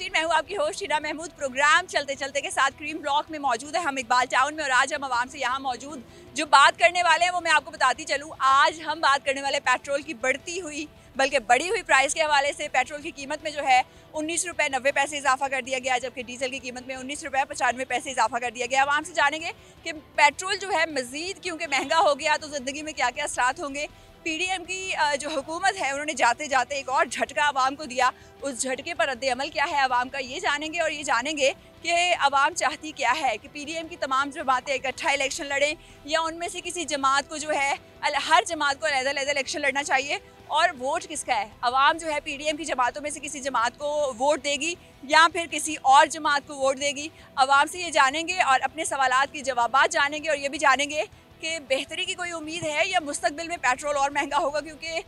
नाज़रीन, मैं हूँ आपकी होस्ट हिना महमूद। प्रोग्राम चलते चलते के साथ क्रीम ब्लॉक में मौजूद है हम इकबाल टाउन में, और आज हम आवाम से यहाँ मौजूद जो बात करने वाले हैं वो मैं आपको बताती चलूँ। आज हम बात करने वाले पेट्रोल की बढ़ती हुई बल्कि बढ़ी हुई प्राइस के हवाले से। पेट्रोल की कीमत में जो है 19 रुपये 90 पैसे इजाफा कर दिया गया, जबकि डीजल की कीमत में 19 रुपये 95 पैसे इजाफा कर दिया गया। आवाम से जानेंगे कि पेट्रोल जो है मज़ीद क्योंकि महंगा हो गया तो ज़िंदगी में क्या क्या असरात होंगे। पीडीएम की जो हुकूमत है उन्होंने जाते जाते एक और झटका आवाम को दिया, उस झटके पर रद्द-ए-अमल क्या है आवाम का, ये जानेंगे। और ये जानेंगे कि आवाम चाहती क्या है, कि पीडीएम की तमाम जमातें इकट्ठा इलेक्शन लड़ें या उनमें से किसी जमात को जो है हर जमात को अलग-अलग इलेक्शन लड़ना चाहिए, और वोट किसका है। आवाम जो है पीडीएम की जमातों में से किसी जमात को वोट देगी या फिर किसी और जमात को वोट देगी। आवाम से ये जानेंगे और अपने सवालात के जवाबात जानेंगे, और ये भी जानेंगे कि बेहतरी की कोई उम्मीद है या मुस्तकबिल में पेट्रोल और महंगा होगा। क्योंकि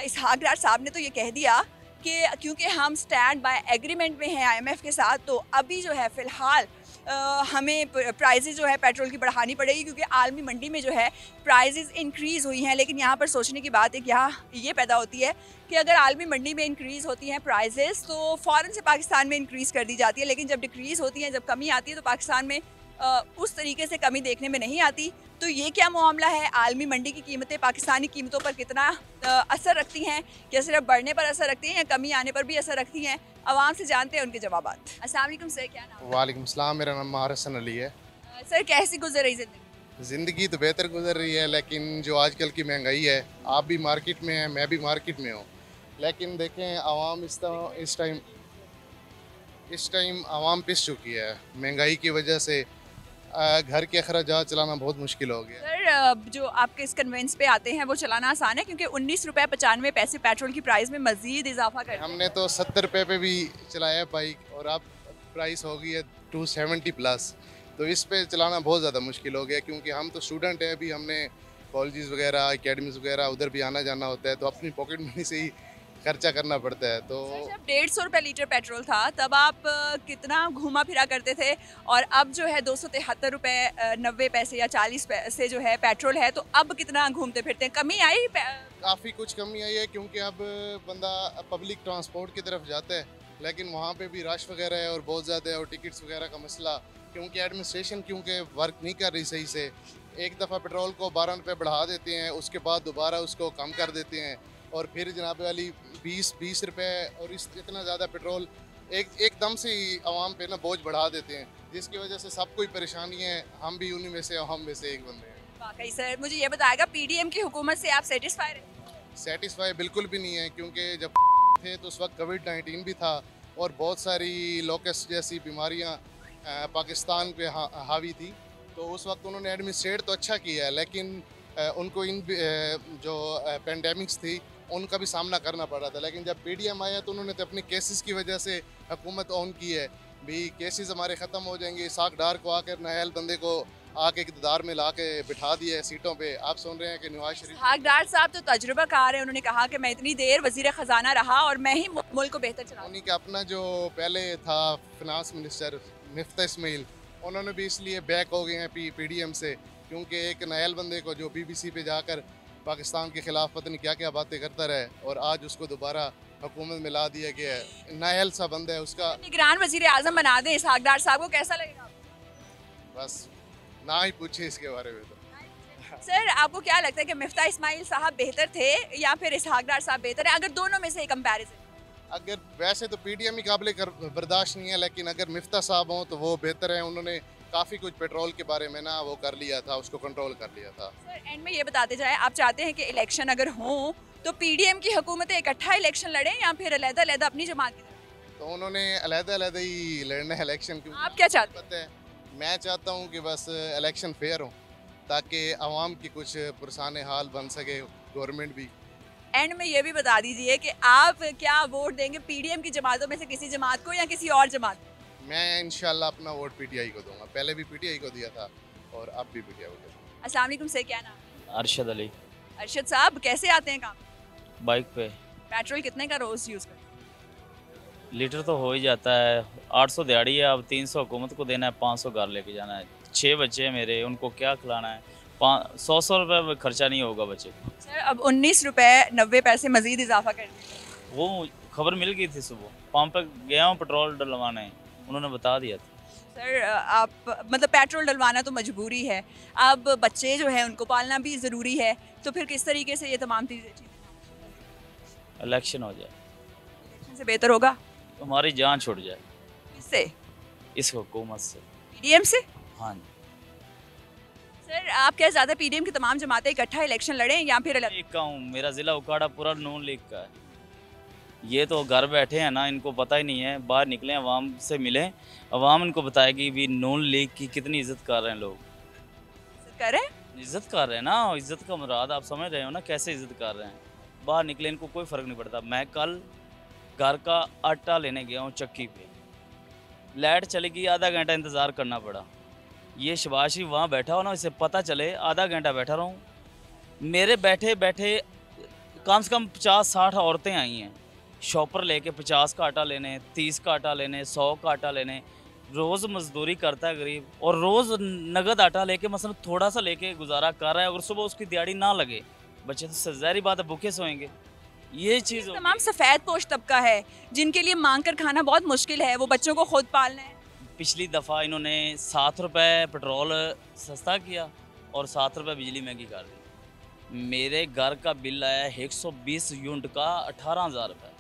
इसहाक डार साहब ने तो ये कह दिया कि क्योंकि हम स्टैंड बाय एग्रीमेंट में हैं आईएमएफ के साथ, तो अभी जो है फ़िलहाल हमें प्राइसेस जो है पेट्रोल की बढ़ानी पड़ेगी, क्योंकि आलमी मंडी में जो है प्राइसेस इंक्रीज़ हुई हैं। लेकिन यहाँ पर सोचने की बात है कि यहाँ ये पैदा होती है कि अगर आलमी मंडी में इंक्रीज़ होती हैं प्राइसेस तो फ़ौरन से पाकिस्तान में इंक्रीज़ कर दी जाती है, लेकिन जब डिक्रीज़ होती हैं, जब कमी आती है तो पाकिस्तान में उस तरीके से कमी देखने में नहीं आती। तो ये क्या मामला है, आलमी मंडी की कीमतें पाकिस्तानी कीमतों पर कितना असर रखती हैं, क्या सिर्फ बढ़ने पर असर रखती हैं या कमी आने पर भी असर रखती हैं। आवाम से जानते हैं उनके जवाबात। अस्सलाम वालेकुम सर, क्या नाम? वालेकुम सलाम, मेरा नाम माहर हसन अली है। सर कैसी गुजर रही ज़िंदगी? ज़िंदगी तो बेहतर गुजर रही है, लेकिन जो आजकल की महंगाई है, आप भी मार्केट में हैं, मैं भी मार्केट में हूँ, लेकिन देखें आवाम इस टाइम आवाम पिस चुकी है महंगाई की वजह से। घर के अखराजात चलाना बहुत मुश्किल हो गया। सर जो आपके इस कन्वेंस पे आते हैं वो चलाना आसान है, क्योंकि 19 रुपये 95 पैसे पेट्रोल की प्राइस में मज़ीद इजाफा कर दिया। हमने तो 70 रुपये पे भी चलाया बाइक, और अब प्राइस हो गई है 270 प्लस। तो इस पे चलाना बहुत ज़्यादा मुश्किल हो गया, क्योंकि हम तो स्टूडेंट हैं, अभी हमने कॉलेजेस वगैरह एकेडमीज़ वगैरह उधर भी आना जाना होता है, तो अपनी पॉकेट मनी से ही खर्चा करना पड़ता है। तो जब 150 रुपये लीटर पेट्रोल था तब आप कितना घूमा फिरा करते थे, और अब जो है 273 रुपये 90 पैसे या 40 पैसे जो है पेट्रोल है, तो अब कितना घूमते फिरते हैं? कमी आई? काफ़ी कुछ कमी आई है, क्योंकि अब बंदा पब्लिक ट्रांसपोर्ट की तरफ जाता है, लेकिन वहाँ पे भी रश वगैरह है और बहुत ज़्यादा है, और टिकट्स वगैरह का मसला, क्योंकि एडमिनिस्ट्रेशन क्योंकि वर्क नहीं कर रही सही से। एक दफ़ा पेट्रोल को 12 रुपये बढ़ा देते हैं, उसके बाद दोबारा उसको कम कर देते हैं, और फिर जनाब वाली 20 रुपये, और इतना ज़्यादा पेट्रोल एकदम से ही आवाम पे ना बोझ बढ़ा देते हैं, जिसकी वजह से सब कोई परेशानी है। हम भी उन्हीं में से, हम में से एक बंदे हैं। वाकई सर, मुझे ये बताएगा पीडीएम की हुकूमत से आप सेटिस्फाई रहे? सेटिस्फाई बिल्कुल भी नहीं है, क्योंकि जब थे तो उस वक्त कोविड-19 भी था, और बहुत सारी लोकस्ट जैसी बीमारियां पाकिस्तान पे हावी थी। तो उस वक्त उन्होंने एडमिनिस्ट्रेट तो अच्छा किया है, लेकिन उनको इन जो पेंडेमिक्स थी उनका भी सामना करना पड़ रहा था। लेकिन जब पीडीएम आया तो उन्होंने तो अपनी केसेस की वजह से हुकूमत ऑन की है, भी केसेस हमारे ख़त्म हो जाएंगे। इसहाक डार को आकर नाहल बंदे को आके इक़्तिदार में ला के बिठा दिया है सीटों पे। आप सुन रहे हैं कि नवाज शरीफ इसहाक डार साहब तो तजुर्बाकार है, उन्होंने कहा कि मैं इतनी देर वज़ीर ख़जाना रहा और मैं ही मुल्क को बेहतर चला। उन्हीं का अपना जो पहले था फिनांस मिनिस्टर मिफ्ता इस्माइल, उन्होंने भी इसलिए बैक हो गए हैं पीडीएम से, क्योंकि एक नाहल बंदे को जो बीबीसी पे जाकर पाकिस्तान के खिलाफ पता नहीं क्या क्या बातें करता रहे, और आज उसको दोबारा हुकूमत में ला दिया गया है। नाहल सा बंदा है, उसका निगरान वज़ीर आज़म बना दें इसहाक डार साहब को, कैसा लगेगा? बस ना ही पूछे इसके बारे में। तो सर आपको क्या लगता है कि मिफ्ता इस्माइल साहब बेहतर थे या फिर इसहाक डार साहब बेहतर है, अगर दोनों में से कंपैरिजन? अगर वैसे तो पीडीएम ही काबिल बर्दाश्त नहीं है, लेकिन अगर मिफ्ता साहब हों तो वो बेहतर हैं। उन्होंने काफ़ी कुछ पेट्रोल के बारे में ना वो कर लिया था, उसको कंट्रोल कर लिया था। सर एंड में ये बताते जाए, आप चाहते हैं कि इलेक्शन अगर हों तो पीडीएम की हुकूमतें इकट्ठा इलेक्शन लड़ें या फिर अलग-अलग अपनी जमात की तरफ? तो उन्होंने अलग-अलग ही लड़ना है इलेक्शन। क्योंकि आप क्या चाहते हैं? पता है, मैं चाहता हूँ कि बस इलेक्शन फेयर हो, ताकि आवाम की कुछ पुरसान हाल बन सके, गवर्नमेंट भी। एंड में ये भी बता दीजिए कि आप क्या वोट देंगे पीडीएम की जमातों में से किसी जमात को या किसी और जमात को? मैं इंशाल्लाह अपना वोट पीटीआई को दूंगा। पहले भी पीटीआई को दिया था और अब भी पीटीआई को दूंगा। अस्सलाम वालेकुम सर, क्या नाम? अरशद अली। अरशद साहब कैसे आते हैं काम? बाइक पे पेट्रोल कितने का रोज़ यूज़ करते हैं? लीटर तो हो ही जाता है। 800 दिहाड़ी है, अब 300 हुकूमत को देना है, 500 घर लेके जाना है। 6 बच्चे हैं मेरे, उनको क्या खिलाना है? 100 रुपये खर्चा नहीं होगा बच्चे को। सर अब 19 रुपये 90 पैसे मज़ीद इजाफा कर दिया। वो खबर मिल गई थी, सुबह पंप पे गया हूँ पेट्रोल डलवाने, उन्होंने बता दिया था। सर आप मतलब पेट्रोल डलवाना तो मजबूरी है, अब बच्चे जो है उनको पालना भी ज़रूरी है, तो फिर किस तरीके से ये तमाम चीज़ें इलेक्शन हो जाए, इलेक्शन से बेहतर होगा? तो हमारी जान छूट जाए किससे? इस हुकूमत से। पीडीएम से? हाँ जी, सर आप क्या ज़्यादा पीडीएम की तमाम जमातें इकट्ठा इलेक्शन लड़ें या फिर अलग? लीग का हूँ, मेरा ज़िला उकाड़ा पूरा नून लीग का है। ये तो घर बैठे हैं ना, इनको पता ही नहीं है, बाहर निकलें अवाम से मिलें, अवाम इनको बताएगी भी नून लीग की कितनी इज्जत कर रहे हैं लोग। करें? इज्जत कर रहे हैं ना, इज्जत का मुराद आप समझ रहे हो ना, कैसे इज्जत कर रहे हैं। बाहर निकले इनको कोई फ़र्क नहीं पड़ता। मैं कल घर का आटा लेने गया हूँ चक्की पे, लाइट चली गई, आधा घंटा इंतज़ार करना पड़ा। ये शबाशी वहाँ बैठा हो ना, इसे पता चले आधा घंटा बैठा रहूँ। मेरे बैठे बैठे कम से कम 50-60 औरतें आई हैं शॉपर लेके 50 का आटा लेने, 30 का आटा लेने, 100 का आटा लेने। रोज़ मजदूरी करता है गरीब, और रोज़ नगद आटा लेके मसलन थोड़ा सा लेके गुजारा कर रहा है। अगर सुबह उसकी दिहाड़ी ना लगे, बच्चे तो ज़ाहिर बात है भूखे सोएंगे। ये चीज़ तमाम सफ़ेद पोश तबका है जिनके लिए मांग कर खाना बहुत मुश्किल है, वो बच्चों को खुद पालना है। पिछली दफ़ा इन्होंने 7 रुपये पेट्रोल सस्ता किया और 7 रुपये बिजली महंगी कर दी। मेरे घर का बिल आया 120 यूनिट का 18,000 रुपये।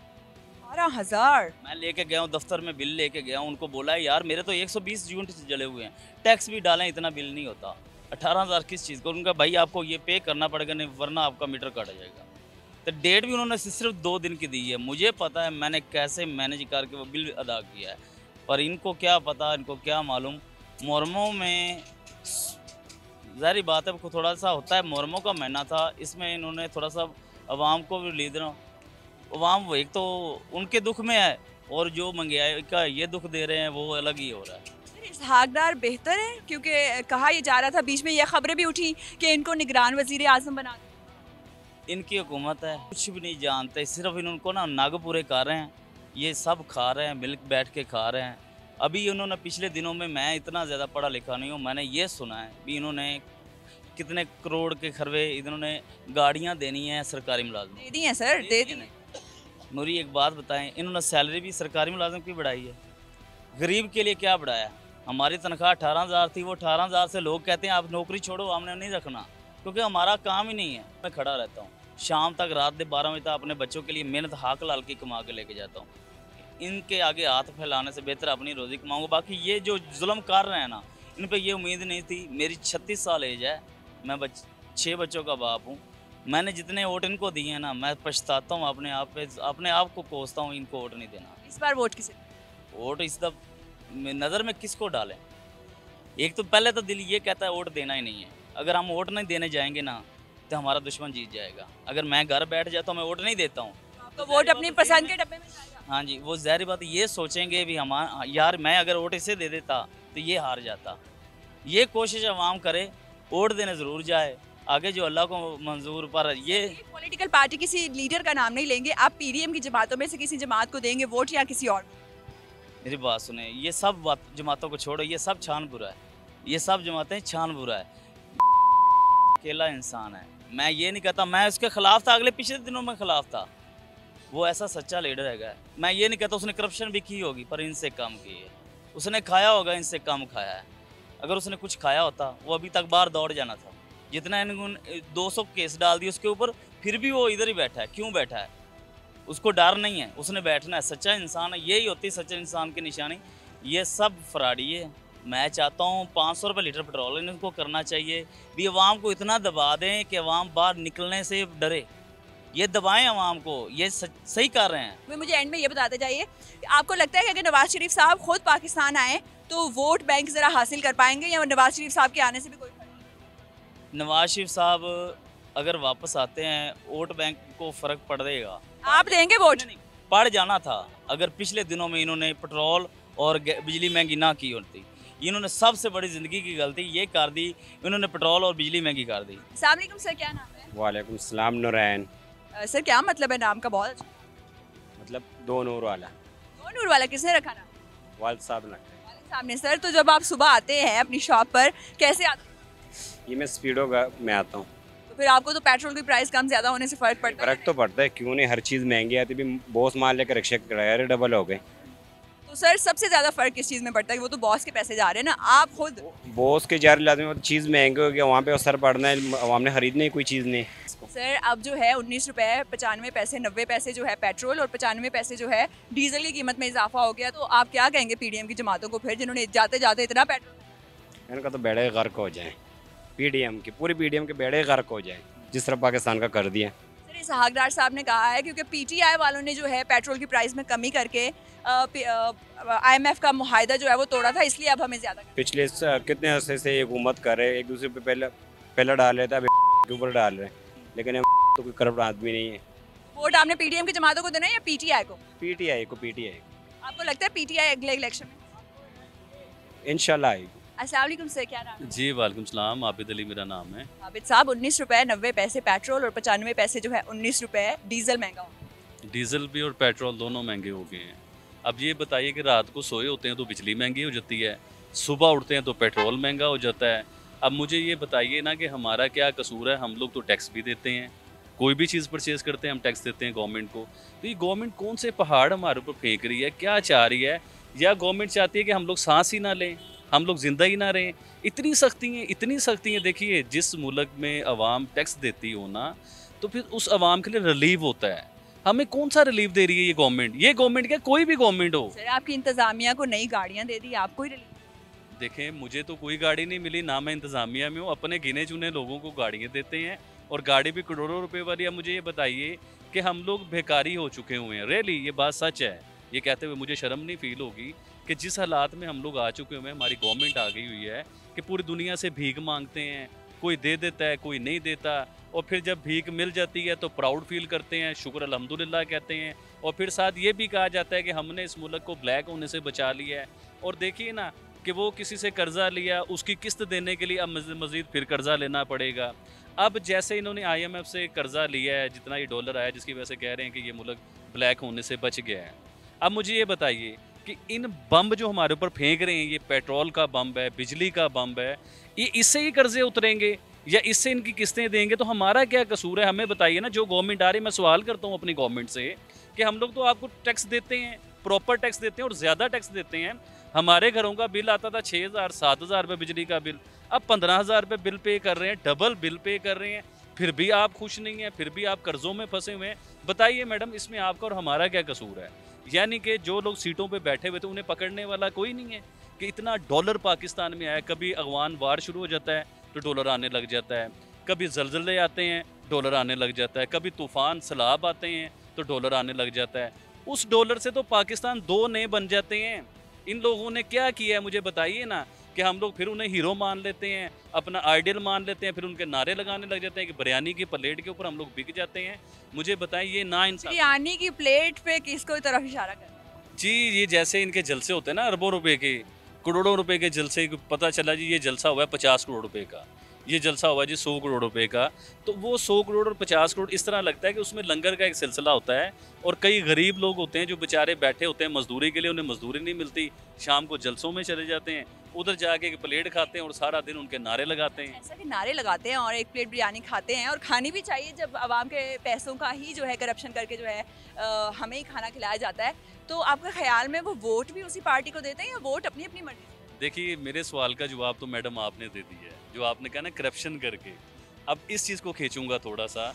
12,000? मैं लेके गया हूँ दफ्तर में, बिल लेके गया हूँ, उनको बोला है यार मेरे तो 120 यूनिट जले हुए हैं, टैक्स भी डालें, इतना बिल नहीं होता। 18,000 किस चीज़ को? उनका भाई आपको ये पे करना पड़ेगा, नहीं वरना आपका मीटर काटा जाएगा। तो डेट भी उन्होंने सिर्फ 2 दिन की दी है। मुझे पता है मैंने कैसे मैनेज करके वो बिल अदा किया है, पर इनको क्या पता, इनको क्या मालूम। मुहर्रमों में ज़ाहिर बात है को थोड़ा सा होता है, मुहर्रमों का महीना था, इसमें इन्होंने थोड़ा सा आवाम को भी लीड, अवाम वो एक तो उनके दुख में है, और जो महंगाई का ये दुख दे रहे हैं वो अलग ही हो रहा है। इसहाक डार बेहतर है, क्योंकि कहा यह जा रहा था, बीच में यह खबरें भी उठी कि इनको निगरान वजीर आजम बना दें। इनकी हुकूमत है, कुछ भी नहीं जानते, सिर्फ इनको ना नग पूरे कर रहे हैं, ये सब खा रहे हैं, मिल्क बैठ के खा रहे हैं। अभी उन्होंने पिछले दिनों में, मैं इतना ज़्यादा पढ़ा लिखा नहीं हूँ, मैंने ये सुना है भी इन्होंने कितने करोड़ के खरवे इन्होंने गाड़ियाँ देनी है सरकारी मुलाजिम। दे दी हैं सर, दे दी। नूरी एक बात बताएं, इन्होंने सैलरी भी सरकारी मुलाजिम की बढ़ाई है, गरीब के लिए क्या बढ़ाया? हमारी तनख्वाह 18,000 थी, वो 18,000 से लोग कहते हैं आप नौकरी छोड़ो, हमने नहीं रखना, क्योंकि हमारा काम ही नहीं है। मैं खड़ा रहता हूँ शाम तक, रात के 12 बजे तक अपने बच्चों के लिए मेहनत हाक लाल की कमा के लेके जाता हूँ। इनके आगे हाथ फैलाने से बेहतर अपनी रोज़ी कमाऊँगा। बाकी ये जो जुल्म कर रहे हैं ना, इन पर ये उम्मीद नहीं थी। मेरी 36 साल एज है, मैं 6 बच्चों का बाप हूँ। मैंने जितने वोट इनको दिए हैं ना, मैं पछताता हूँ अपने आप पे, अपने आप को कोसता हूँ इनको वोट नहीं देना। इस बार वोट किसे? वोट इस नज़र में किसको डालें? एक तो पहले तो दिल ये कहता है वोट देना ही नहीं है। अगर हम वोट नहीं देने जाएंगे ना, तो हमारा दुश्मन जीत जाएगा। अगर मैं घर बैठ जाता हूँ, मैं वोट नहीं देता हूँ, तो वोट अपनी पसंद के डब्बे में जाएगा। हाँ जी, वो ज़ाहिर बात ये सोचेंगे भी हम यार मैं अगर वोट इसे दे देता तो ये हार जाता। ये कोशिश आवाम करे, वोट देने ज़रूर जाए, आगे जो अल्लाह को मंजूर। पर ये पॉलिटिकल पार्टी किसी लीडर का नाम नहीं लेंगे, आप पीडीएम की जमातों में से किसी जमात को देंगे वोट या किसी और? मेरी बात सुने, ये सब जमातों को छोड़ो, ये सब छान बुरा है, ये सब जमातें छान बुरा है। अकेला इंसान है, मैं ये नहीं कहता मैं उसके खिलाफ था, अगले पिछले दिनों में खिलाफ था, वो ऐसा सच्चा लीडर है। मैं ये नहीं कहता उसने करप्शन भी की होगी, पर इनसे कम की है। उसने खाया होगा, इनसे कम खाया है। अगर उसने कुछ खाया होता वो अभी तक बाहर दौड़ जाना था। जितना इन्होंने 200 केस डाल दिए उसके ऊपर, फिर भी वो इधर ही बैठा है। क्यों बैठा है? उसको डर नहीं है, उसने बैठना है। सच्चा इंसान है, यही होती है सच्चे इंसान की निशानी। ये सब फराडी है। मैं चाहता हूँ 500 रुपये लीटर पेट्रोल इनको करना चाहिए भी, अवाम को इतना दबा दें कि अवाम बाहर निकलने से डरे। ये दबाएं अवाम को, ये सही कर रहे हैं। मुझे एंड में ये बताते जाइए, आपको लगता है कि अगर नवाज शरीफ साहब खुद पाकिस्तान आए तो वोट बैंक ज़रा हासिल कर पाएंगे, या नवाज शरीफ साहब के आने से भी कोई फर्क नहीं? नवाज शरीफ साहब अगर वापस आते हैं, वोट बैंक को फ़र्क पड़ेगा। आप देंगे वोट? पड़ जाना था अगर पिछले दिनों में इन्होंने पेट्रोल और बिजली महंगी ना की होती। इन्होंने सबसे बड़ी ज़िंदगी की गलती ये कर दी, इन्होंने पेट्रोल और बिजली महंगी कर दी। अस्सलाम वालेकुम सर, क्या नाम है? वालेकुम सलाम। नूरैन। सर क्या मतलब है नाम का? बहुत अच्छा। मतलब 2 नूर वाला। 2 नूर वाला किसने रखा नाम? वालिद साहब ने। वालिद साहब ने। सर तो जब आप सुबह आते हैं अपनी शॉप पर, कैसे आते हैं? ये मैं स्पीडो में आता हूँ। तो फिर आपको तो पेट्रोल की प्राइस कम ज़्यादा होने से फ़र्क पड़ता है। फ़र्क तो पड़ता है, क्यों नहीं, हर चीज़ महंगी आती भी। बॉस मान लेकर रिक्शे के किराए डबल हो गए। तो सर सबसे ज़्यादा फ़र्क किस चीज़ में पड़ता है? वो तो बॉस के पैसे जा रहे हैं ना, आप खुद बॉस के जार लाते चीज़ महंगी हो गया, वहाँ पे असर पड़ना है, आवाम ने खरीदनी है कोई चीज़ नहीं। सर अब जो है 19 रुपए 95 पैसे 90 पैसे जो है पेट्रोल और 95 पैसे जो है डीजल की कीमत में इजाफा हो गया। तो आप क्या कहेंगे पीडीएम की जमातों को फिर जिन्होंने जाते जाते इतना पेट्रोल इनका तो बेड़े गर्क हो जाए, पीडीएम की पूरी पीडीएम के बेड़े गर्क हो जाए जिस तरह पाकिस्तान का कर दिया। सर इसहाक डार साहब ने कहा है क्योंकि पीटीआई वालों ने जो है पेट्रोल की प्राइस में कमी करके IMF का मुआहदा जो है वो तोड़ा था, इसलिए अब हमें ज़्यादा पिछले कितने अरसे से ये हुकूमत कर रहे, एक दूसरे पे पहले डाल रहे थे, अब के ऊपर डाल रहे हैं, लेकिन ये तो कोई करप्ट आदमी नहीं है। वोट आपने पीडीएम की जमातों को देना है या पीटीआई को? पीटीआई को, पीटीआई आपको लगता है पीटीआई अगले इलेक्शन में? इंशाल्लाह आएगी। अस्सलाम वालेकुम सर, क्या नाम है? जी वालेकुम सलाम, आबिद अली मेरा नाम है। आबिद साहब 19 रुपए 90 पैसे पेट्रोल और 95 पैसे जो है 19 रुपए डीजल महंगा हो। डीजल भी और पेट्रोल दोनों महंगे हो गए हैं। अब ये बताइए कि रात को सोए होते हैं तो बिजली महंगी हो जाती है, सुबह उठते हैं तो पेट्रोल महंगा हो जाता है। अब मुझे ये बताइए ना कि हमारा क्या कसूर है? हम लोग तो टैक्स भी देते हैं, कोई भी चीज़ परचेज़ करते हैं हम टैक्स देते हैं गवर्नमेंट को। तो ये गवर्नमेंट कौन से पहाड़ हमारे ऊपर फेंक रही है? क्या चाह रही है? या गवर्नमेंट चाहती है कि हम लोग सांस ही ना लें, हम लोग ज़िंदा ही ना रहें? इतनी सख्ती हैं। देखिए जिस मुल्क में अवाम टैक्स देती हो ना, तो फिर उस अवाम के लिए रिलीव होता है। हमें कौन सा रिलीफ दे रही है ये गवर्नमेंट? ये गवर्नमेंट क्या, कोई भी गवर्नमेंट हो। सर आपकी इंतजामिया को नई गाड़ियां दे दी, आपको ही रिलीफ? देखें मुझे तो कोई गाड़ी नहीं मिली, ना मैं इंतज़ामिया में हूँ, अपने गिने चुने लोगों को गाड़ियाँ देते हैं और गाड़ी भी करोड़ों रुपए वाली। अब मुझे ये बताइए कि हम लोग बेकारी हो चुके हुए हैं। रियली ये बात सच है। ये कहते हुए मुझे शर्म नहीं फील होगी कि जिस हालात में हम लोग आ चुके हुए हैं, हमारी गवर्नमेंट आ गई हुई है कि पूरी दुनिया से भीख मांगते हैं, कोई दे देता है कोई नहीं देता, और फिर जब भीख मिल जाती है तो प्राउड फील करते हैं, शुक्र अल्हम्दुलिल्लाह कहते हैं, और फिर साथ ये भी कहा जाता है कि हमने इस मुल्क को ब्लैक होने से बचा लिया है। और देखिए ना कि वो किसी से कर्जा लिया, उसकी किस्त देने के लिए अब मज़ीद फिर कर्जा लेना पड़ेगा। अब जैसे इन्होंने IMF से कर्जा लिया है, जितना ये डॉलर आया, जिसकी वजह से कह रहे हैं कि ये मुल्क ब्लैक होने से बच गया है। अब मुझे ये बताइए कि इन बम जो हमारे ऊपर फेंक रहे हैं, ये पेट्रोल का बम है, बिजली का बम है, ये इससे ही कर्जे उतरेंगे या इससे इनकी किस्तें देंगे? तो हमारा क्या कसूर है? हमें बताइए ना। जो गवर्नमेंट आ रही है, मैं सवाल करता हूँ अपनी गवर्नमेंट से कि हम लोग तो आपको टैक्स देते हैं, प्रॉपर टैक्स देते हैं और ज़्यादा टैक्स देते हैं। हमारे घरों का बिल आता था 6,000 7,000 रुपये बिजली का बिल, अब 15,000 रुपये बिल पे कर रहे हैं, डबल बिल पे कर रहे हैं, फिर भी आप खुश नहीं हैं, फिर भी आप कर्ज़ों में फंसे हुए हैं। बताइए मैडम, इसमें आपका और हमारा क्या कसूर है? यानी कि जो लोग सीटों पे बैठे हुए थे उन्हें पकड़ने वाला कोई नहीं है कि इतना डॉलर पाकिस्तान में आया। कभी अगवान वार शुरू हो जाता है तो डॉलर आने लग जाता है, कभी जलजले आते हैं डॉलर आने लग जाता है, कभी तूफ़ान सैलाब आते हैं तो डॉलर आने लग जाता है। उस डॉलर से तो पाकिस्तान दो नए बन जाते हैं। इन लोगों ने क्या किया है मुझे बताइए ना, कि हम लोग फिर उन्हें हीरो मान लेते हैं, अपना आइडियल मान लेते हैं, फिर उनके नारे लगाने लग जाते हैं कि बिरयानी की प्लेट के ऊपर हम लोग बिक जाते हैं। मुझे बताइए ये ना इंसाफ। बिरयानी की प्लेट पे किसको तरफ इशारा कर? जी ये जैसे इनके जलसे होते हैं ना, अरबों रुपए के, करोड़ों रुपए के जलसे, पता चला जी ये जलसा हुआ है 50 करोड़ रुपए का, ये जलसा हुआ है जी 100 करोड़ रुपए का। तो वो 100 करोड़ और 50 करोड़ इस तरह लगता है कि उसमें लंगर का एक सिलसिला होता है और कई गरीब लोग होते हैं जो बेचारे बैठे होते हैं मजदूरी के लिए, उन्हें मजदूरी नहीं मिलती, शाम को जलसों में चले जाते हैं, उधर जाके एक प्लेट खाते हैं और सारा दिन उनके नारे लगाते हैं। ऐसा कि नारे लगाते हैं और एक प्लेट बिरयानी खाते हैं, और खानी भी चाहिए जब आवाम के पैसों का ही जो है करप्शन करके जो है हमें ही खाना खिलाया जाता है। तो आपका ख्याल में वो वोट भी उसी पार्टी को देते हैं या वोट अपनी अपनी मर्जी से? देखिए मेरे सवाल का जवाब तो मैडम आपने दे दिया है, जो आपने कहा ना करप्शन करके। अब इस चीज़ को खींचूंगा थोड़ा सा।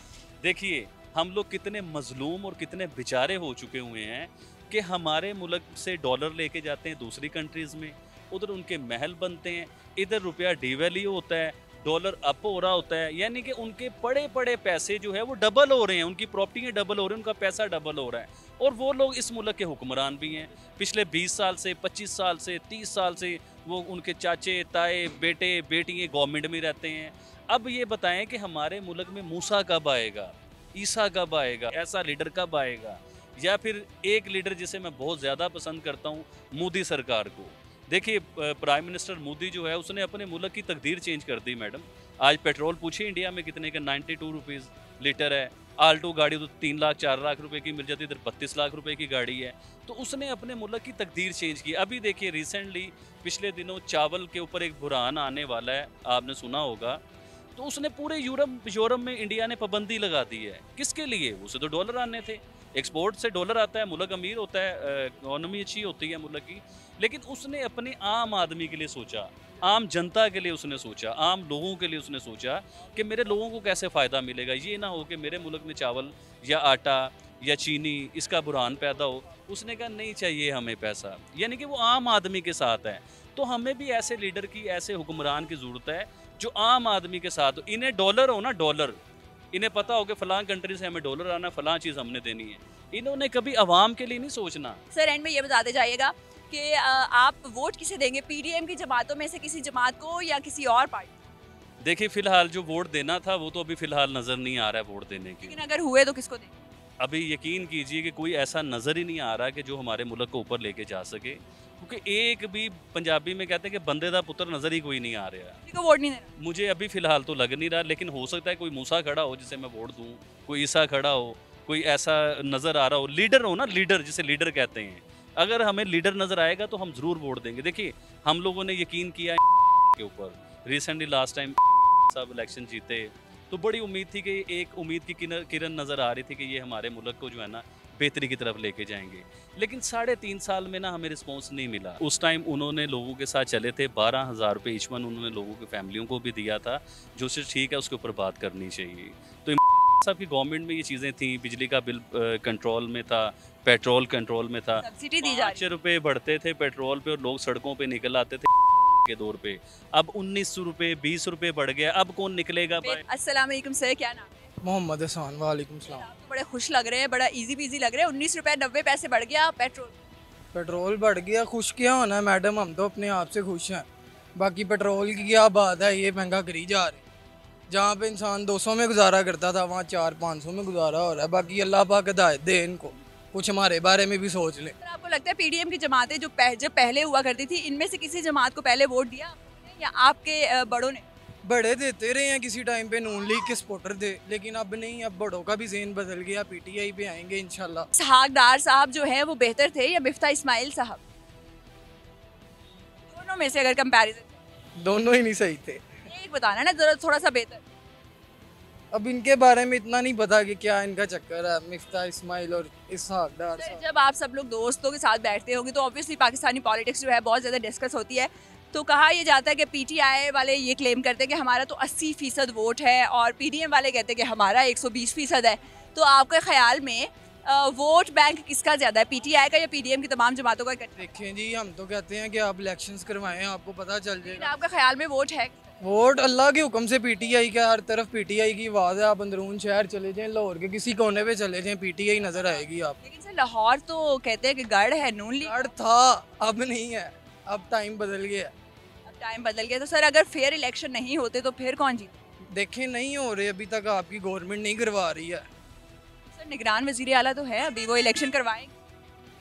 देखिए हम लोग कितने मजलूम और कितने बेचारे हो चुके हुए हैं कि हमारे मुल्क से डॉलर लेके जाते हैं दूसरी कंट्रीज़ में, उधर उनके महल बनते हैं, इधर रुपया डिवैल्यू होता है, डॉलर अप हो रहा होता है, यानी कि उनके बड़े बड़े पैसे जो है वो डबल हो रहे हैं, उनकी प्रॉपर्टियाँ डबल हो रही हैं, उनका पैसा डबल हो रहा है। और वो लोग इस मुल्क के हुक्मरान भी हैं। पिछले 20 साल से, 25 साल से, 30 साल से वो उनके चाचे ताए बेटे बेटियाँ गवर्नमेंट में रहते हैं। अब ये बताएं कि हमारे मुल्क में मूसा कब आएगा, ईसा कब आएगा, ऐसा लीडर कब आएगा? या फिर एक लीडर जिसे मैं बहुत ज़्यादा पसंद करता हूँ, मोदी सरकार को। देखिए प्राइम मिनिस्टर मोदी जो है उसने अपने मुल्क की तकदीर चेंज कर दी मैडम। आज पेट्रोल पूछिए इंडिया में कितने का, 92 रुपीज़ लीटर है। आल्टो गाड़ी तो 3 लाख 4 लाख रुपए की मिल जाती है, इधर 32 लाख रुपए की गाड़ी है। तो उसने अपने मुल्क की तकदीर चेंज की। अभी देखिए रिसेंटली पिछले दिनों चावल के ऊपर एक बुरहान आने वाला है, आपने सुना होगा तो उसने पूरे यूरोप में इंडिया ने पाबंदी लगा दी है। किसके लिए? उसे तो डॉलर आने थे, एक्सपोर्ट से डॉलर आता है, मुल्क अमीर होता है, इकोनॉमी अच्छी होती है मुल्क की। लेकिन उसने अपने आम आदमी के लिए सोचा, आम जनता के लिए उसने सोचा, आम लोगों के लिए उसने सोचा कि मेरे लोगों को कैसे फ़ायदा मिलेगा। ये ना हो कि मेरे मुल्क में चावल या आटा या चीनी इसका बुरहान पैदा हो। उसने कहा नहीं चाहिए हमें पैसा, यानी कि वो आम आदमी के साथ है। तो हमें भी ऐसे लीडर की, ऐसे हुक्मरान की ज़रूरत है जो आम आदमी के साथ हो। इन्हें डॉलर हो ना, डॉलर, इन्हें पता हो कि फ़लाँ कंट्री से हमें डॉलर आना, फ़लाँ चीज़ हमने देनी है। इन्होंने कभी आवाम के लिए नहीं सोचना। सर एंड में ये बताते जाइएगा कि आप वोट किसे देंगे, पीडीएम की जमातों में से किसी जमात को या किसी और पार्टी? देखिए फ़िलहाल जो वोट देना था वो तो अभी फ़िलहाल नज़र नहीं आ रहा है वोट देने की। लेकिन अगर हुए तो किसको देंगे? अभी यकीन कीजिए कि कोई ऐसा नज़र ही नहीं आ रहा कि जो हमारे मुल्क को ऊपर लेके जा सके, क्योंकि एक भी, पंजाबी में कहते हैं कि बंदे दा पुत्र नज़र ही कोई नहीं आ रहा। किसी को वोट नहीं देना? मुझे अभी फ़िलहाल तो लग नहीं रहा, लेकिन हो सकता है कोई मूसा खड़ा हो जिसे मैं वोट दूँ, कोई ईसा खड़ा हो, कोई ऐसा नज़र आ रहा हो, लीडर हो ना, लीडर जिसे लीडर कहते हैं। अगर हमें लीडर नज़र आएगा तो हम ज़रूर वोट देंगे। देखिए हम लोगों ने यकीन किया के ऊपर, रिसेंटली लास्ट टाइम सब इलेक्शन जीते तो बड़ी उम्मीद थी कि एक उम्मीद की किरण नज़र आ रही थी कि ये हमारे मुल्क को जो है ना बेहतरी की तरफ लेके जाएंगे। लेकिन 3.5 साल में ना हमें रिस्पॉन्स नहीं मिला। उस टाइम उन्होंने लोगों के साथ चले थे, 12,000 रुपये ईच वन उन्होंने लोगों की फैमिलियों को भी दिया था, जो से ठीक है उसके ऊपर बात करनी चाहिए। तो साहब की गवर्नमेंट में ये चीज़ें थी, बिजली का बिल कंट्रोल में था, पेट्रोल कंट्रोल में था, सब्सिडी दी जा रही 5 रुपये बढ़ते थे पेट्रोल पे और लोग सड़कों पे निकल आते थे के दौर पे। अब 1900 रुपये 20 रुपये बढ़ गया, अब कौन निकलेगा है। भाई? अस्सलाम वालेकुम सर, क्या नाम है? मोहम्मद हसान। वालेकुम सलाम। आप तो बड़े खुश लग रहे हैं, बड़ा इजी पीजी लग रहे हैं। 19 रुपए 90 पैसे बढ़ गया पेट्रोल। पेट्रोल बढ़ गया, खुश क्या होना है मैडम, हम तो अपने आप से खुश हैं। बाकी पेट्रोल की क्या बात है, ये महंगा करी जा रहे। जहाँ पे इंसान 200 में गुजारा करता था वहाँ 400-500 में गुजारा हो रहा है। बाकी अल्लाह पाक हिदायत दे इनको, कुछ हमारे बारे में भी सोच लें। सर आपको लगता है पीडीएम की जमातें जो जब पहले हुआ करती थी, इनमें से किसी जमात को पहले वोट दिया आपने या आपके बड़ों ने? बड़े देते रहे हैं, किसी टाइम पे नून लीग के सपोर्टर थे, लेकिन अब नहीं, अब बड़ों का भी ज़हन बदल गया, पीटीआई पे आएंगे इंशाल्लाह। इसहाक डार साहब जो है वो बेहतर थे या मिफ्ता इस्माइल साहब? दोनों में से अगर कंपैरिजन, दोनों ही नहीं सही थे। एक बताना ना जरा थोड़ा सा बेहतर। अब इनके बारे में इतना नहीं पता कि क्या इनका चक्कर है, मिफ्ता इस्माइल और इसहाक डार सर साहब। जब आप सब लोग दोस्तों के साथ बैठते होंगे तो ऑब्वियसली पाकिस्तानी पॉलिटिक्स जो है बहुत ज़्यादा डिस्कस होती है। तो कहा यह जाता है कि पीटीआई वाले ये क्लेम करते हैं कि हमारा तो 80% वोट है और पीडीएम वाले कहते हैं कि हमारा 120% है। तो आपके ख्याल में वोट बैंक किसका ज़्यादा है, पीटीआई का या पीडीएम की तमाम जमातों का इकट्ठा? देखें जी, हम तो कहते हैं कि आप इलेक्शंस करवाएं, आपको पता चल लेकिन जाएगा। आपका ख्याल में वोट है? वोट अल्लाह के हुक्म से पीटीआई का, हर तरफ पीटीआई की आवाज़ है। आप अंदरून शहर चले जाएं, लाहौर के किसी कोने पे चले जाएं, पीटीआई नज़र आएगी आप। लेकिन सर लाहौर तो कहते हैं कि गढ़ है नून लीग। डर था, अब नहीं है, अब टाइम बदल गया। अब टाइम बदल गया। तो सर अगर फेयर इलेक्शन नहीं होते तो फिर कौन जीते? देखें नहीं हो रहे अभी तक, आपकी गवर्नमेंट नहीं करवा रही है। सर निगरान वजीर आला तो है, अभी वो इलेक्शन करवाएंगे।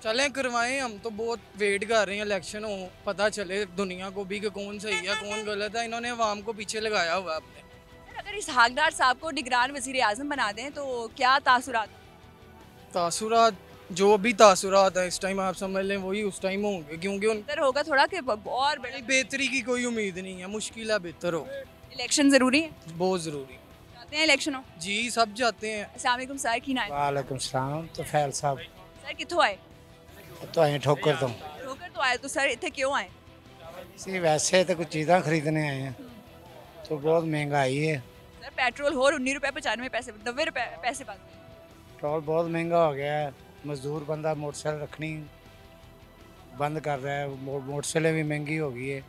चलें करवाएं, हम तो बहुत वेट कर रहे हैं इलेक्शन हो, पता चले दुनिया को भी कि कौन सही है कौन गलत है। इन्होंने अवाम को पीछे लगाया हुआ है अपने। सर अगर इस हाकदार साहब को निगरान वजीर आजम बना दें तो क्या तासुरात? तासुरात, जो भी तासुरात है इस टाइम आप समझ लें वही उस टाइम होंगे, क्योंकि उन बेहतर होगा थोड़ा कि और बड़े बेहतरी की कोई उम्मीद नहीं है, मुश्किल है बेहतर हो। इलेक्शन जरूरी है, बहुत ज़रूरी। चाहते हैं इलेक्शन हो? जी सब जाते हैं। अस्सलाम वालेकुम सर, की नाम? वालेकुम सलाम। तो फैल साहब सर कितों आए? तो आए ठोकर तो ठोकर तो आए, तो सर इतने क्यों आए? सी वैसे तो कुछ चीज़ां खरीदने आए हैं, तो बहुत महंगाई है। सर पेट्रोल हो 19 रुपए 95 पैसे 90 रुपए पैसे बात। पेट्रोल बहुत महंगा हो गया है। मजदूर बंदा मोटरसाइकिल रखनी बंद कर रहा है, मोटरसाइकिलें भी महंगी हो गई है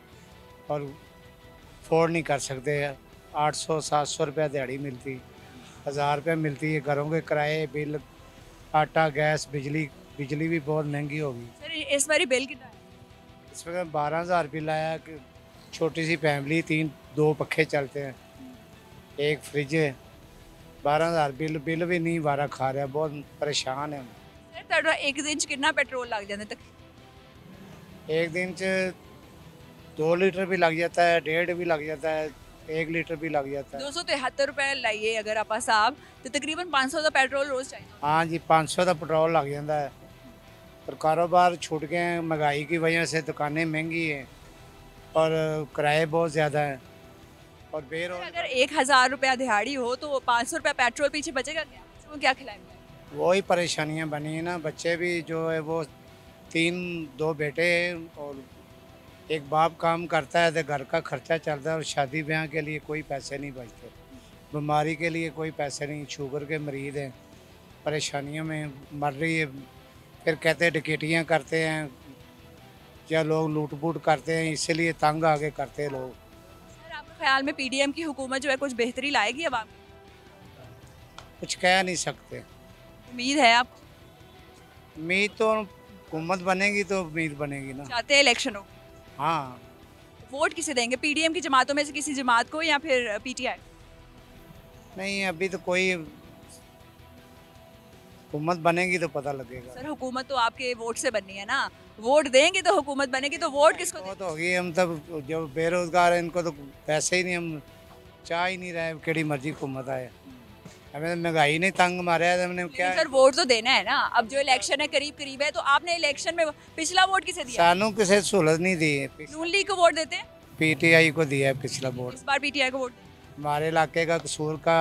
और अफोर्ड नहीं कर सकते। 800-700 रुपया दिहाड़ी मिलती, 1000 रुपया मिलती है। घरों के किराए, बिल, आटा, गैस, बिजली भी बहुत महंगी होगी। सर इस बारी बिल कितना है? इस वक्त 12,000 बिल आया कि छोटी सी फैमिली, 2 पखे चलते हैं, एक फ्रिज है। 12,000 बिल भी नहीं बारा खा रहा, बहुत परेशान है। सर ਤੁਹਾਡਾ एक दिन च कितना पेट्रोल लग जाता तक? एक दिन च 2 लीटर भी लग जाता है, 1.5 भी लग जाता है, 1 लीटर भी लग जाता है। 273 रुपए लाइए अगर आप साहब तो तकरीबन 500 का पेट्रोल रोज चाहिए। हाँ जी, 500 का पेट्रोल लग जाता है। पर कारोबार छूट गए हैं, महंगाई की वजह से दुकानें महंगी हैं और किराए बहुत ज़्यादा हैं और बेरोजगार अगर 1000 रुपया दिहाड़ी हो तो 500 रुपया पेट्रोल पीछे बचेगा क्या? बच्चों को क्या खिलाएंगे? वही परेशानियां बनी हैं ना। बच्चे भी जो है वो 2 बेटे हैं और एक बाप काम करता है तो घर का खर्चा चलता है और शादी ब्याह के लिए कोई पैसे नहीं बचते, बीमारी के लिए कोई पैसे नहीं, शुगर के मरीज़ हैं, परेशानियों में मर रही है। फिर कहते हैं डकैतियाँ करते हैं या लोग लूट-फूट करते हैं, इसीलिए तंग आगे करते हैं लोग। सर आपके ख्याल में पीडीएम की हुकूमत जो है कुछ बेहतरी लाएगी अब आप? कुछ कह नहीं सकते। उम्मीद है आप उम्मीद तो हुकूमत बनेगी तो उम्मीद बनेगी ना। चाहते हैं इलेक्शन हो? हाँ, वोट किसे देंगे? पीडीएम की जमातों में से किसी जमात को या फिर पीटीआई? नहीं अभी तो कोई हुकूमत बनेगी तो पता लगेगा। सर हुकूमत तो आपके वोट से बननी है ना, वोट देंगे तो हुकूमत बनेगी, तो वोट किसको वो देंगे? तो होगी। हम तब जो बेरोजगार हैं इनको तो पैसे ही नहीं, हम चाह ही नहीं रहे केड़ी मर्जी हुकूमत आए। हमें तो महंगाई ने तंग मारा है, हमने क्या सर वोट तो देना है ना। अब जो इलेक्शन है करीब करीब है, तो आपने इलेक्शन में पिछला वोट किसे दिया? सानू किसी सहूलत नहीं दी। नून लीग को वोट देते हैं, पीटीआई को दिया है पिछला वोट। इस बार पीटीआई को वोट देते हमारे इलाके का कसूर का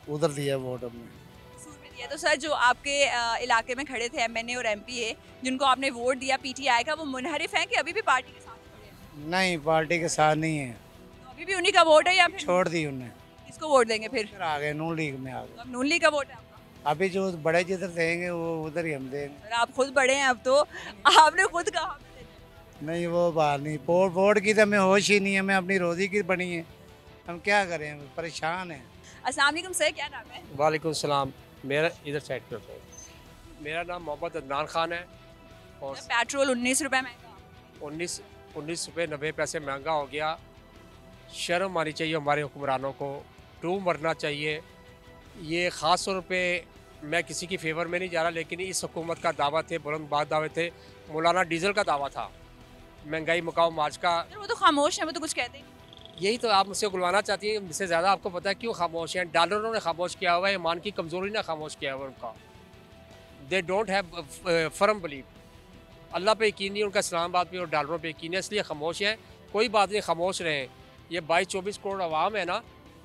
उधर दिया वोट हमने। हैं। कसूर में दिया। तो सर जो आपके इलाके में खड़े थे एमएनए और एमपीए जिनको आपने वोट दिया पीटीआई का, वो मुनहरिफ हैं कि अभी भी पार्टी के साथ खड़े हैं? नहीं पार्टी के साथ नहीं है, तो अभी भी उन्हीं का वोट है या फिर छोड़ दी उन्हें। किसको वोट देंगे फिर? फिर आ गए नून लीग में आ तो गए। अब नून लीग का वोट है आपका? अभी जो बड़े जिधर देंगे वो उधर ही हम देंगे। सर आप खुद बड़े हैं अब तो, आपने खुद कहा हमें देना है। नहीं वो बात नहीं, वोट की तो हमें होश ही नहीं है, हमें अपनी रोजी की बनी है, हम क्या करें, हम परेशान हैं। अस्सलाम वालेकुम सर, क्या नाम है? वालेकुम सलाम। मेरा इधर साइड पे होता है। मेरा नाम मोहम्मद अदनान खान है और सर, पेट्रोल 19 रुपए महंगा। 19 रुपये 90 पैसे महंगा हो गया। शर्म आनी चाहिए हमारे हुक्मरानों को, डूब मरना चाहिए। ये ख़ास तौर पे मैं किसी की फेवर में नहीं जा रहा, लेकिन इस हुकूमत का दावा थे, बुलंदबाज दावे थे। मौलाना डीजल का दावा था, महंगाई मुकाओ मार्च का। सर वो तो खामोश है, वो तो कुछ कहते ही नहीं। यही तो आप मुझसे गुलवाना चाहती हैं, मुझसे ज़्यादा आपको पता है क्यों खामोश हैं। डॉलरों ने खामोश किया हुआ है, ईमान की कमज़ोरी ने खामोश किया हुआ है उनका। They don't have firm believe. Allah पे यकीन नहीं उनका, इस्लामाबाद पे और डॉलरों पे यकीन है, इसलिए खामोश हैं। कोई बात नहीं, खामोश रहें। ये 22-24 करोड़ आवाम है ना,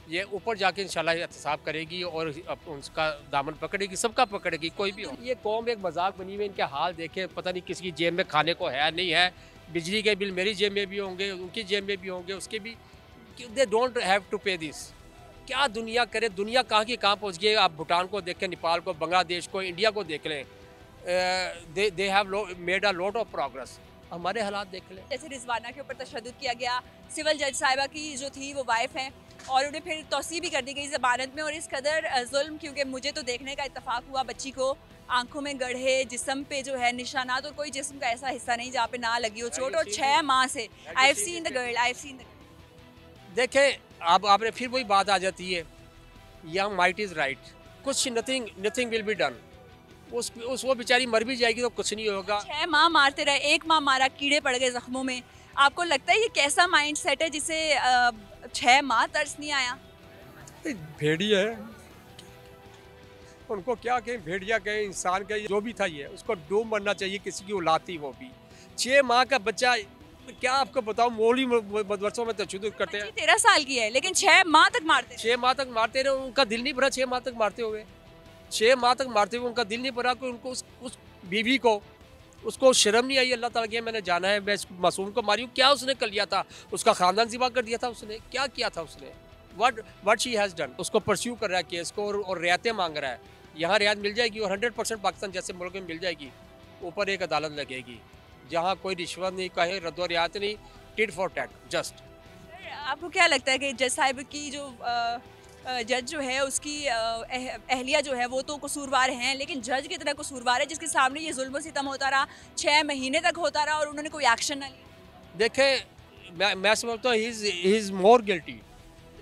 ये ऊपर जाके इंशाल्लाह एहतसाब करेगी और उसका दामन पकड़ेगी, सबका पकड़ेगी, कोई भी हो। ये कौम एक मजाक बनी हुई है, इनके हाल देखे, पता नहीं किसकी जेब में खाने को है नहीं है। बिजली के बिल मेरी जेब में भी होंगे, उनकी जेब में भी होंगे, उसके भी। दे डोंट हैव टू पे दिस। क्या दुनिया करे, दुनिया कहाँ की कहाँ पहुँच गई है। आप भूटान को देखें, नेपाल को, बांग्लादेश को, इंडिया को देख लें। They have made a lot of progress. हमारे हालात देख लें। जैसे रिजवाना के ऊपर तशद्दुद किया गया, सिविल जज साहिबा की जो थी वो वाइफ हैं और उन्हें फिर तौसीह भी कर दी गई ज़मानत में। और इस कदर जुल्म, क्योंकि मुझे तो देखने का इत्तफाक हुआ, बच्ची को आंखों में गढ़े, जिस्म पे जो है निशानात, और कोई जिस्म का ऐसा हिस्सा नहीं जहाँ पे ना लगी हो चोट, और 6 माह से I have seen the girl, I have seen the. देखें, अब आपने फिर वही बात आ जाती है, यंग माइट इज़ राइट। कुछ नथिंग विल बी डन। उस वो बेचारी मर भी जाएगी तो कुछ नहीं होगा। 6 माह मारते रहे, 1 माह मारा, कीड़े पड़ गए जख्मों में। आपको लगता है ये कैसा माइंड सेट है जिसे 6 माह तरस नहीं आया? भेड़िया है, उनको क्या कहें, भेड़िया कहें, इंसान कहें, जो भी था ये, उसको डूब मरना चाहिए। किसी की औलाद थी वो भी। 6 माह का बच्चा, क्या आपको बताओ, मौली मदरसों में तशद्दुद करते हैं। 13 साल की है लेकिन 6 माह तक मारते 6 माह तक मारते रहे, उनका दिल नहीं भरा। 6 माह तक मारते हुए, 6 माह तक मारते हुए उनका दिल नहीं भरा कि उनको उस बीवी को, उसको शर्म नहीं आई। अल्लाह ताला की मैंने जाना है, मैं इस मासूम को मारी हूँ। क्या उसने कर लिया था? उसका खानदान ज़िबा कर दिया था उसने? क्या किया था उसने? What she has done. उसको परस्यू कर रहा है केस को और रियायतें मांग रहा है। यहाँ रियायत मिल जाएगी और 100% पाकिस्तान जैसे मुल्क में मिल जाएगी। ऊपर एक अदालत लगेगी जहाँ कोई रिश्वत नहीं, कहीं रद्द रियायत नहीं, टिट फॉर टैट जस्ट। आपको क्या लगता है कि जज साहिब की जो जज जो है उसकी अहलिया जो है वो तो कसूरवार हैं, लेकिन जज कितना कसूरवार है जिसके सामने ये जुल्म सितम होता रहा, 6 महीने तक होता रहा और उन्होंने कोई एक्शन ना लिया? देखें, मैं समझता हूँ ही इज़ मोर गिल्टी।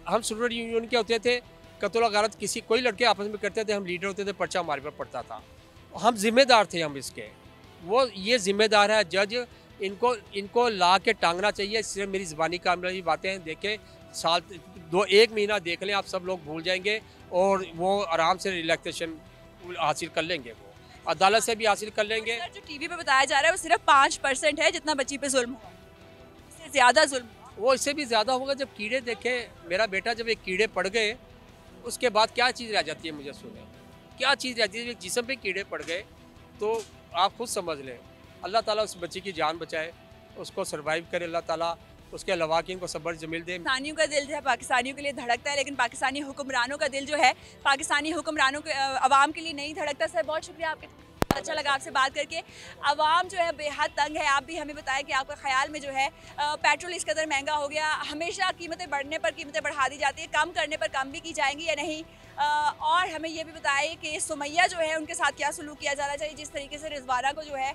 हम स्टूडेंट यूनियन के होते थे, कत्ल गारत किसी कोई लड़के आपस में करते थे, हम लीडर होते थे, पर्चा हमारे पर पड़ता था, हम जिम्मेदार थे हम इसके। वो ये जिम्मेदार है जज, इनको ला के टांगना चाहिए। सिर्फ मेरी ज़बानी कामयाबी बातें देखें, साल 1 महीना देख लें, आप सब लोग भूल जाएंगे और वो आराम से रिलैक्सेशन हासिल कर लेंगे, वो अदालत से भी हासिल कर लेंगे। सर जो टीवी पे बताया जा रहा है वो सिर्फ 5% है जितना बच्ची पे जुल्म हुआ, इससे ज़्यादा जुल्म हुआ। वो इससे भी ज़्यादा होगा जब कीड़े देखें। मेरा बेटा जब एक कीड़े पड़ गए उसके बाद क्या चीज़ रह जाती है, मुझे सुने क्या चीज़ रहती है। जिस्म पे कीड़े पड़ गए तो आप खुद समझ लें। अल्लाह ताला उस बच्चे की जान बचाए, उसको सर्वाइव करे अल्लाह ताला, उसके लवाकिन को सब्र जमील दे। पाकिस्तानियों का दिल जो है पाकिस्तानियों के लिए धड़कता है, लेकिन पाकिस्तानी हुक्मरानों का दिल जो है पाकिस्तानी हुक्मरानों के अवाम के लिए नहीं धड़कता। सर बहुत शुक्रिया, आपके अच्छा लगा आपसे बात करके। अवाम जो है बेहद तंग है। आप भी हमें बताएं कि आपका ख्याल में जो है पेट्रोल इस कदर महंगा हो गया, हमेशा कीमतें बढ़ने पर कीमतें बढ़ा दी जाती है, कम करने पर कम भी की जाएंगी या नहीं। और हमें ये भी बताएं कि सुमैया जो है उनके साथ क्या सलूक किया जाना चाहिए, जिस तरीके से रिजवाना को जो है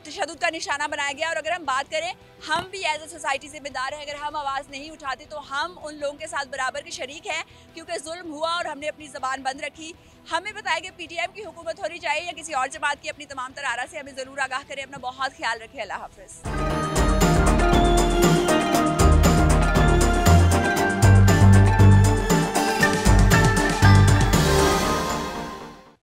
तशद्दुद का निशाना बनाया गया। और अगर हम बात करें, हम भी एज ए सोसाइटी जिम्मेदार हैं। अगर हम आवाज़ नहीं उठाते तो हम उन लोगों के साथ बराबर के शरीक हैं, क्योंकि जुल्म हुआ और हमने अपनी ज़बान बंद रखी। हमें बताया कि PTM की हुकूमत होनी चाहिए या किसी और जमात की, अपनी तमाम तर आरा से हमें ज़रूर आगाह करें। अपना बहुत ख्याल रखें। अल्लाह हाफ़िज़।